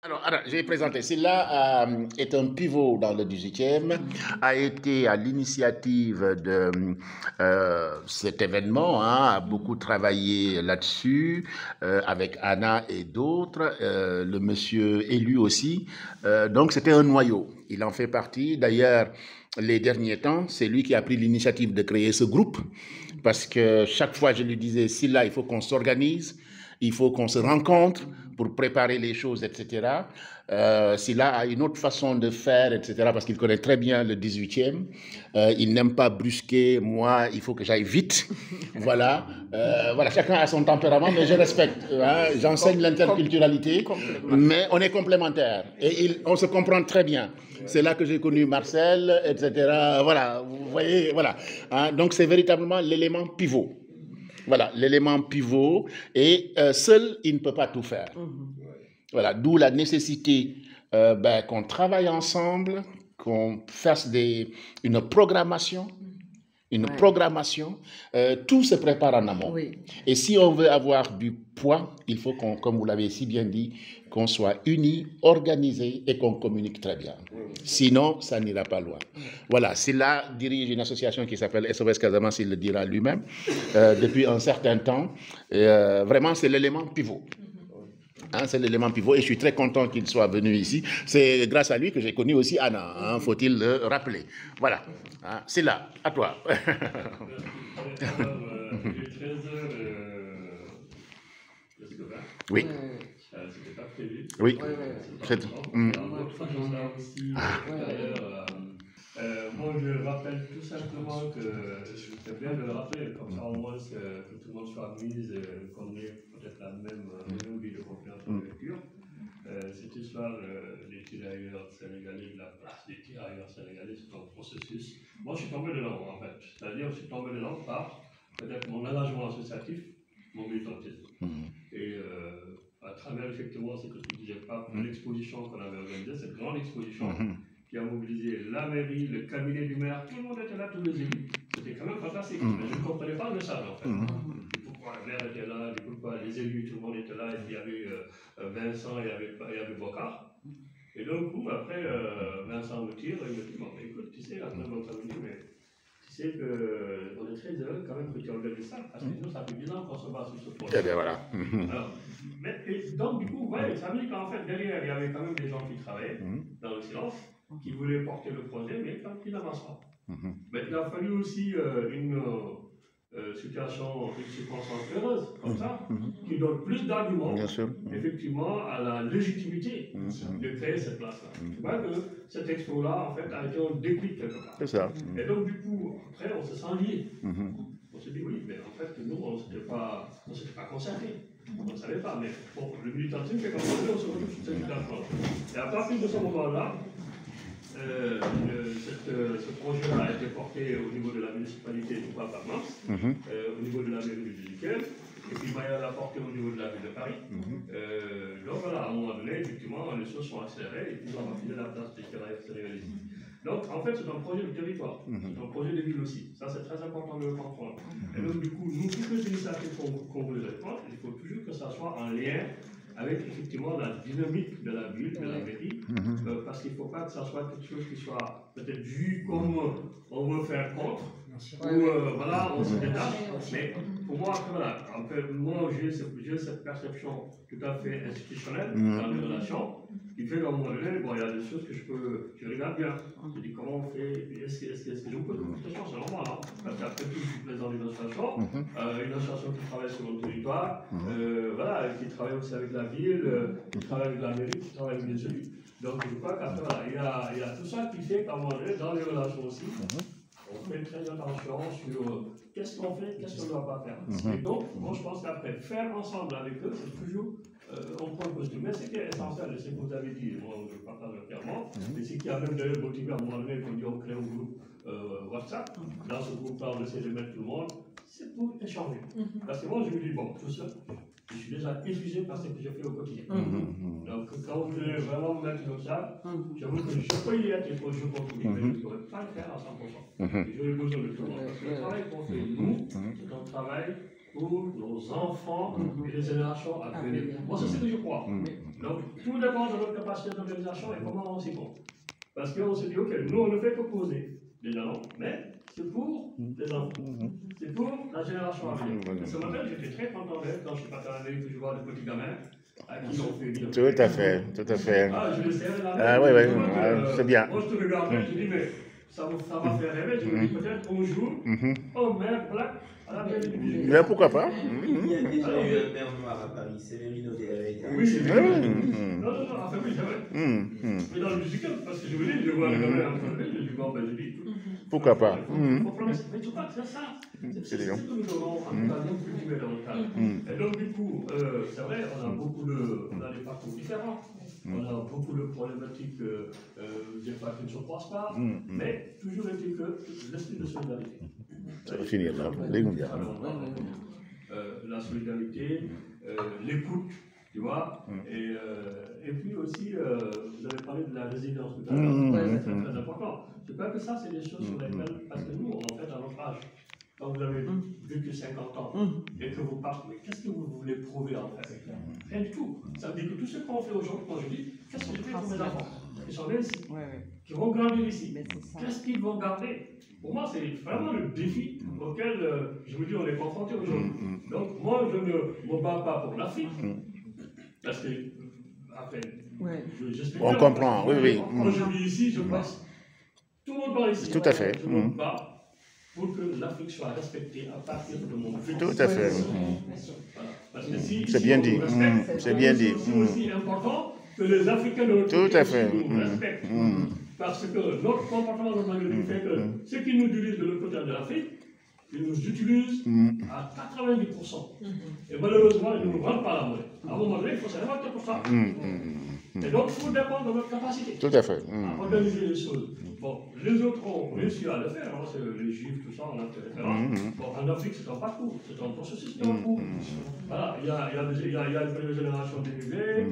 Alors, je vais présenter. Celui-là est un pivot dans le 18e, a été à l'initiative de cet événement, a beaucoup travaillé là-dessus, avec Anna et d'autres, le monsieur élu aussi. Donc, c'était un noyau. Il en fait partie. D'ailleurs, les derniers temps, c'est lui qui a pris l'initiative de créer ce groupe, parce que chaque fois, je lui disais, Sylla, il faut qu'on s'organise, il faut qu'on se rencontre pour préparer les choses, etc. Sylla a une autre façon de faire, etc., parce qu'il connaît très bien le 18e. Il n'aime pas brusquer. Moi, il faut que j'aille vite. Voilà. Voilà, chacun a son tempérament, mais je respecte. J'enseigne l'interculturalité, mais on est complémentaires. Et on se comprend très bien. C'est là que j'ai connu Marcel, etc. Voilà, vous voyez, voilà. Donc, c'est véritablement l'élément pivot. Voilà, l'élément pivot, et seul, il ne peut pas tout faire. Voilà, d'où la nécessité qu'on travaille ensemble, qu'on fasse une programmation. Tout se prépare en amont. Oui. Et si on veut avoir du poids, il faut qu'on, comme vous l'avez si bien dit, qu'on soit unis, organisés et qu'on communique très bien. Sinon, ça n'ira pas loin. Voilà, Sylla dirige une association qui s'appelle SOS Casamance, il le dira lui-même, depuis un certain temps. Vraiment, c'est l'élément pivot. C'est l'élément pivot et je suis très content qu'il soit venu ici. C'est grâce à lui que j'ai connu aussi Anna, faut-il le rappeler. Voilà, c'est là, à toi. Il est 13h. Oui. C'était pas prévu. Oui. Moi, je rappelle tout simplement que c'est bien de le rappeler, comme ça au moins que tout le monde soit mis, qu'on ait peut-être la même vie de compréhension de lecture. Cette histoire des tirailleurs sénégalais, de la place des tirailleurs sénégalais, c'est un processus. Moi, je suis tombé dedans, en fait. C'est-à-dire, je suis tombé dedans par peut-être mon engagement associatif, mon militantisme. Et à travers, effectivement, ce que tu disais, pas l'exposition qu'on avait organisée, cette grande exposition qui a mobilisé la mairie, le cabinet du maire, tout le monde était là, tous les élus. C'était quand même fantastique. Mais je ne comprenais pas le message, en fait. Pourquoi le maire était là, pourquoi les élus, tout le monde était là, et puis il y avait Vincent, il y avait Bocard. Et donc, après, Vincent me tire, et il me dit, bon, écoute, tu sais, après notre ami, mais tu sais qu'on est très heureux quand même que tu organises ça, parce que nous, ça fait 10 ans qu'on se bat sur ce projet. Eh bien, voilà. Alors, donc, du coup, ouais, ça veut dire qu'en fait, derrière, il y avait quand même des gens qui travaillaient dans le silence, qui voulaient porter le projet, mais qui n'avancent pas. Mais il a fallu aussi une situation, une circonstance heureuse, comme ça, qui donne plus d'arguments, effectivement, à la légitimité de créer cette place-là. Tu vois que cette expo-là, en fait, a été un déclic quelque part. C'est ça. Et donc, du coup, après, on se sent lié. On se dit, oui, mais en fait, nous, on ne s'était pas concerté. On ne savait pas, mais bon, le militantisme fait comme ça, on se retrouve sur cette situation. Et à partir de ce moment-là, ce projet-là a été porté au niveau de la municipalité de Port-Parmance, au niveau de la mairie du 18e, et puis Maya l'a porté au niveau de la ville de Paris. Donc voilà, à un moment donné, effectivement, les choses sont accélérées et puis on va filer la place des tirailleurs sénégalais. Donc en fait, c'est un projet de territoire, c'est un projet de ville aussi. Ça, c'est très important de le comprendre. Et donc, du coup, nous, toutes les initiatives qu'on veut prendre, il faut toujours que ça soit en lien avec effectivement la dynamique de la ville, de la mairie, parce qu'il ne faut pas que ça soit quelque chose qui soit peut-être vu comme on veut faire contre, ou voilà, on se détache. Mais pour moi, après, voilà, moi j'ai cette perception tout à fait institutionnelle dans les relations, qui fait qu'à un moment donné, bon, il y a des choses que je regarde bien. Je dis comment on fait, est-ce que je vous pose une question, c'est normal, hein, parce qu'après tout, je suis présent d'une association qui travaille sur le territoire, voilà, qui travaille aussi avec la ville, qui travaille avec la mairie, qui travaille avec les élus. Donc je crois qu'après, voilà, il y a tout ça qui fait qu'à un moment donné, dans les relations aussi, on fait très attention sur qu'est-ce qu'on fait, qu'est-ce qu'on ne doit pas faire. Et donc, moi je pense qu'après, faire ensemble avec eux, c'est toujours on prend le costume. Mais ce qui est essentiel, c'est ce que vous avez dit, moi je partage entièrement, et ce qui a même d'ailleurs motivé à un moment donné qu'on dit on crée un groupe WhatsApp. Dans ce groupe-là, on essaie de mettre tout le monde, c'est pour échanger. Parce que moi je me dis, bon, tout ça, je suis déjà épuisé par ce que je fais au quotidien. Donc quand vous voulez vraiment me mettre comme ça, j'avoue que je peux y être et que je continue, mais je ne pourrais pas le faire à 100%. J'aurais besoin de tout le monde. Parce que le travail qu'on fait, nous, c'est un travail pour nos enfants et les générations à venir. Moi, c'est ce que je crois. Donc, tout dépend de notre capacité d'organisation et comment on s'y compte. Parce qu'on se dit, ok, nous, on ne fait que poser des jalons, mais c'est pour les enfants. C'est pour la génération à venir. Et ce matin, j'étais très content quand je suis parti en Amérique, que je vois des petits gamins à qui on fait dire. Tout à fait, tout à fait. Ah, je le serre la main. Ah oui, oui, c'est bien. Moi, je te regardais, je dis, mais ça m'a fait rêver. Je me dis, peut-être un jour, on met un plaque à la mairie du musée. Mais pourquoi pas? Il y a déjà eu un maire noir à Paris, Severino de Herrera. Oui, c'est vrai. Non, enfin oui, c'est vrai. Mais dans le musical, parce que je me dis, je vois le gamin en train de je dis, bon, ben, je dis, pourquoi pas? Mais tu vois, c'est ça. C'est ce que nous devons, en tout cas, nous cultiver davantage. Et donc, du coup, c'est vrai, on a des parcours différents. On a beaucoup de problématiques, des fois qui ne se croisent pas, mais toujours est-il que l'esprit de solidarité. Ça va finir là, les gars. La solidarité, l'écoute, tu vois, et puis aussi, vous avez parlé de la résilience tout à l'heure, c'est très important. Je crois que ça, c'est des choses sur lesquelles, parce que nous, en fait, à notre âge, quand vous avez vécu 50 ans et que vous partez, mais qu'est-ce que vous voulez prouver en fait? Rien du tout. Ça veut dire que tout ce qu'on fait aujourd'hui, quand je dis, qu'est-ce que je fais pour mes enfants? Ils sont nés ici, qui vont grandir ici. Qu'est-ce qu'ils vont garder? Pour moi, c'est vraiment le défi auquel je me dis on est confronté aujourd'hui. Donc, moi, je ne me bats pas pour l'Afrique, parce que, après, j'explique. On comprend, oui. Quand je vis ici, je passe. Tout le monde parle ici. Tout à fait. Je me bats pour que l'Afrique soit respectée à partir de mon futur. Tout à fait. Parce que si c'est bien dit. C'est bien dit. C'est aussi important que les Africains de notre Tout à fait. nous respectent. Parce que notre comportement dans le monde fait que ceux qui nous dirigent de l'autre côté de l'Afrique, ils nous utilisent à 90%. Et malheureusement, ils ne nous rendent pas la monnaie. À un moment donné, il faut se révolter pour ça. Et donc, il faut dépendre de notre capacité Tout à fait. à organiser les choses. Bon, les autres ont réussi à le faire, hein, c'est les Juifs, tout ça, on a fait référence. Bon, en Afrique, c'est un parcours, c'est un processus qui est en cours. Voilà, il y a une première génération d'immigrés,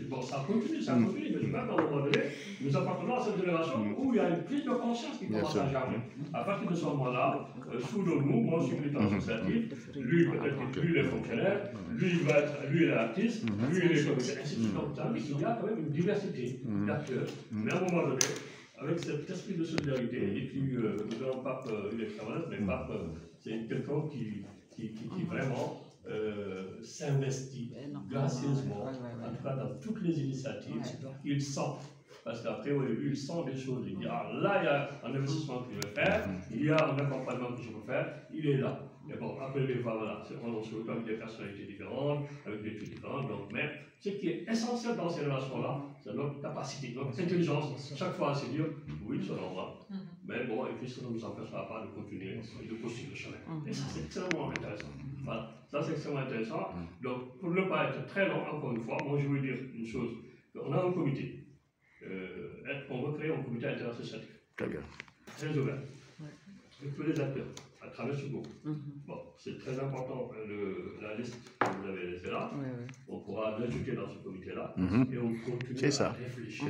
bon, ça continue, mais je crois qu'à un moment donné, nous appartenons à cette génération où il y a une prise de conscience qui commence à germer. À partir de ce moment-là, sous le nous, moi je suis militant associatif, lui peut-être lui il est fonctionnaire, lui il est artiste, lui il est commissaire, ainsi de suite. Donc, il y a quand même une diversité d'acteurs, mais à un moment donné, avec cet esprit de solidarité, et puis le grand pape, il est extraordinaire, mais pape, c'est quelqu'un qui vraiment s'investit gracieusement, en tout cas dans toutes les initiatives, il sent. Parce qu'après, au début, il sent des choses, il dit, ah là, il y a un investissement que je vais faire, il y a un accompagnement que je peux faire, il est là. Mais bon, après, des fois, voilà, on se retrouve avec des personnalités différentes, avec des trucs différents, donc, mais ce qui est essentiel dans ces relations-là, c'est notre capacité, notre intelligence, chaque fois à se dire, oui, selon moi, mais bon, et puis ça ne nous empêchera pas de continuer et de poursuivre le chemin. Et ça, c'est extrêmement intéressant. Voilà, ça, c'est extrêmement intéressant. Donc, pour ne pas être très long, encore une fois, moi, je veux dire une chose, on a un comité. On veut créer un comité interassociatif. Très bien. Très ouvert. Avec tous les acteurs, à travers ce groupe. Bon, c'est très important, la liste que vous avez laissée là. On pourra l'ajouter dans ce comité-là. Et on continue à réfléchir.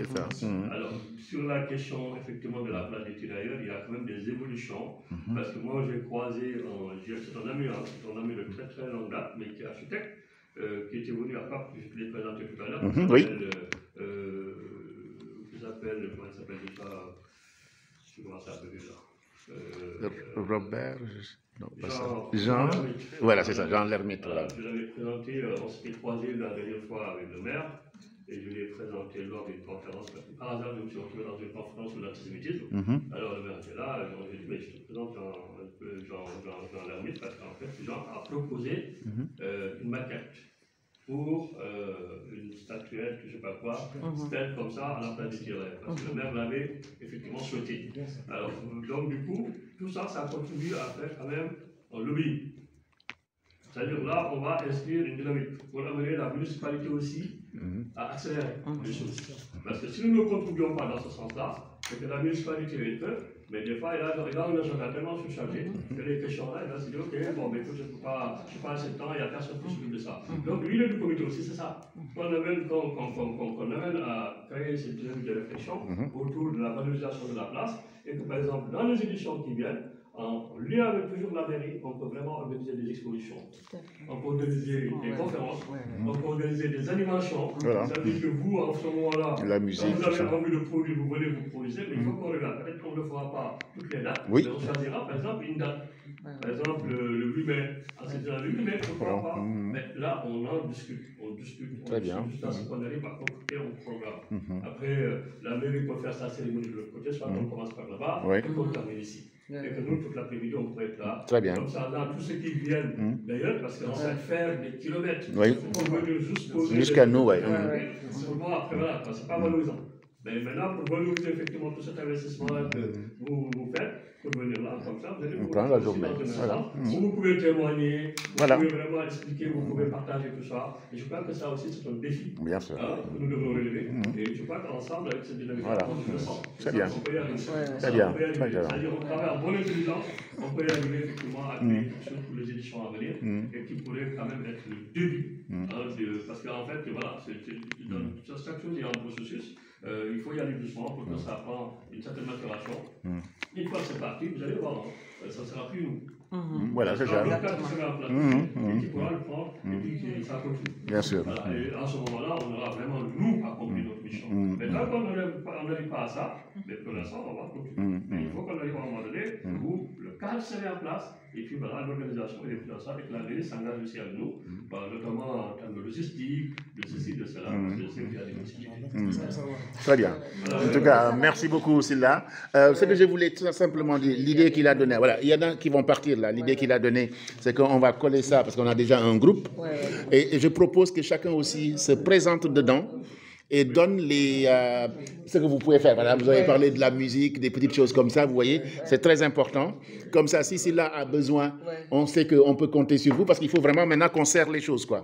Alors, sur la question, effectivement, de la place des tirailleurs, il y a quand même des évolutions. Parce que moi, j'ai croisé, c'est un ami de très très longue date, mais qui est architecte, qui était venu à Pape, que je l'ai présenté tout à l'heure. Oui. Comment il s'appelle déjà? Je commence à appeler déjà. Robert, non, pas ça. Jean, voilà, c'est ça, Jean Lermite. Voilà. Je l'avais présenté, on s'était croisé la dernière fois avec le maire, et je l'ai présenté lors d'une conférence. Par hasard, je me suis retrouvé dans une conférence sur l'antisémitisme. Alors le maire était là, j'ai dit, mais je te présente Jean Lermite, parce qu'en fait, Jean a proposé une maquette pour une statuette, je ne sais pas quoi, stèle comme ça à la place des tirailleurs. Parce que le maire l'avait effectivement souhaité. Alors, donc du coup, tout ça, ça contribue à faire quand même un lobby. C'est-à-dire là, on va inscrire une dynamique pour amener la municipalité aussi à accélérer les choses. Parce que si nous ne contribuons pas dans ce sens-là, c'est que la municipalité est peu, mais des fois, il a un agenda tellement surchargé que les questions-là, il va se dire, ok, bon, mais écoute, je ne suis pas assez de temps, il n'y a personne qui s'occupe de ça. Donc, l'idée du comité aussi, c'est ça. Qu'on amène à créer cette dynamique de réflexion autour de la valorisation de la place, et que, par exemple, dans les éditions qui viennent, en lien avec toujours la mairie, on peut vraiment organiser des expositions. On peut organiser des conférences, on peut organiser des animations. Voilà. Ça veut dire que vous, en ce moment-là, La musique, quand vous avez tout envie de produire, vous venez vous produire, mais il faut qu'on regarde. Peut-être qu'on ne le fera pas toutes les dates, Oui. mais on choisira par exemple une date. Par exemple, le 8 mai, c'est le 8 mai, pourquoi pas. Mais là, on en discute. On discute. Très bien. Jusqu'à ce qu'on arrive à concrétiser un programme. Après, la mairie peut faire sa cérémonie de l'autre côté, soit on commence par là-bas, et qu'on termine ici. Et que nous, toute l'après-midi, on pourrait être là. Très bien. Comme ça, dans tous ceux qui viennent, d'ailleurs, parce qu'on sait faire des kilomètres. Oui. Pour venir Jusqu'à nous, oui. Bon, après, voilà, c'est pas valorisant. Mais maintenant, pour valoriser effectivement tout cet investissement que vous faites, pour venir là, comme ça, vous allez On prend la journée. Voilà. Vous pouvez témoigner, Voilà. vous pouvez vraiment expliquer, vous pouvez partager tout ça. Et je crois que ça aussi, c'est un défi Bien sûr. que nous devons relever. Et je crois qu'ensemble, avec cette dynamique, Voilà. on le sent. Très bien. On peut y arriver. Très bien. On peut y arriver. Très bien. C'est-à-dire, on travaille en bonne intelligence, on peut y arriver effectivement à créer quelque chose pour les éditions à venir et qui pourrait quand même être le début. Parce qu'en fait, voilà, chaque chose est un processus. Il faut y aller doucement pour que ça prenne une certaine maturation. Une fois que c'est parti, vous allez voir, ça ne sera plus nous. Voilà, c'est ça. Qui sera en place, et qui pourra le prendre, et puis ça continue. Bien sûr. Voilà, et en ce moment-là, on aura vraiment, nous, accompli notre mission. Mais tant qu'on n'arrive pas à ça, mais pour l'instant, on va continuer. Mais il faut qu'on arrive à un moment donné où le cadre serait en place, et puis voilà, l'organisation et les financeurs avec la mairie s'engagent aussi avec nous, notamment en termes de logistique, de ceci, de cela, parce que je sais qu'il y a des possibilités. Très bien. En tout cas, merci beaucoup, Silla. Ce que je voulais tout simplement dire, l'idée qu'il a donnée, voilà, il y en a qui vont partir là, l'idée qu'il a donnée, c'est qu'on va coller ça, parce qu'on a déjà un groupe, et je propose que chacun aussi se présente dedans, et donne ce que vous pouvez faire. Voilà, vous avez parlé de la musique, des petites choses comme ça, vous voyez, c'est très important. Comme ça, si Silla a besoin, on sait qu'on peut compter sur vous, parce qu'il faut vraiment maintenant qu'on serre les choses, quoi.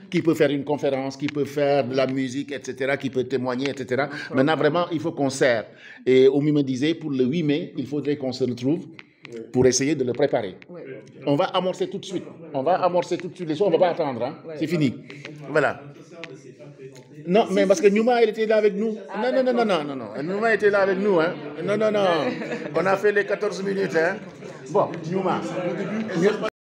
Qui peut faire une conférence, qui peut faire de la musique, etc., qui peut témoigner, etc. Maintenant, vraiment, il faut qu'on serre. Et Oumi me disait, pour le 8 mai, il faudrait qu'on se retrouve pour essayer de le préparer. On va amorcer tout de suite. On va amorcer tout de suite les choses, on ne va pas attendre. Hein. C'est fini. Voilà. Non, mais parce que Numa, elle était là avec nous. Non. Numa était là avec nous. Hein. Non. On a fait les 14 minutes. Hein. Bon, Numa.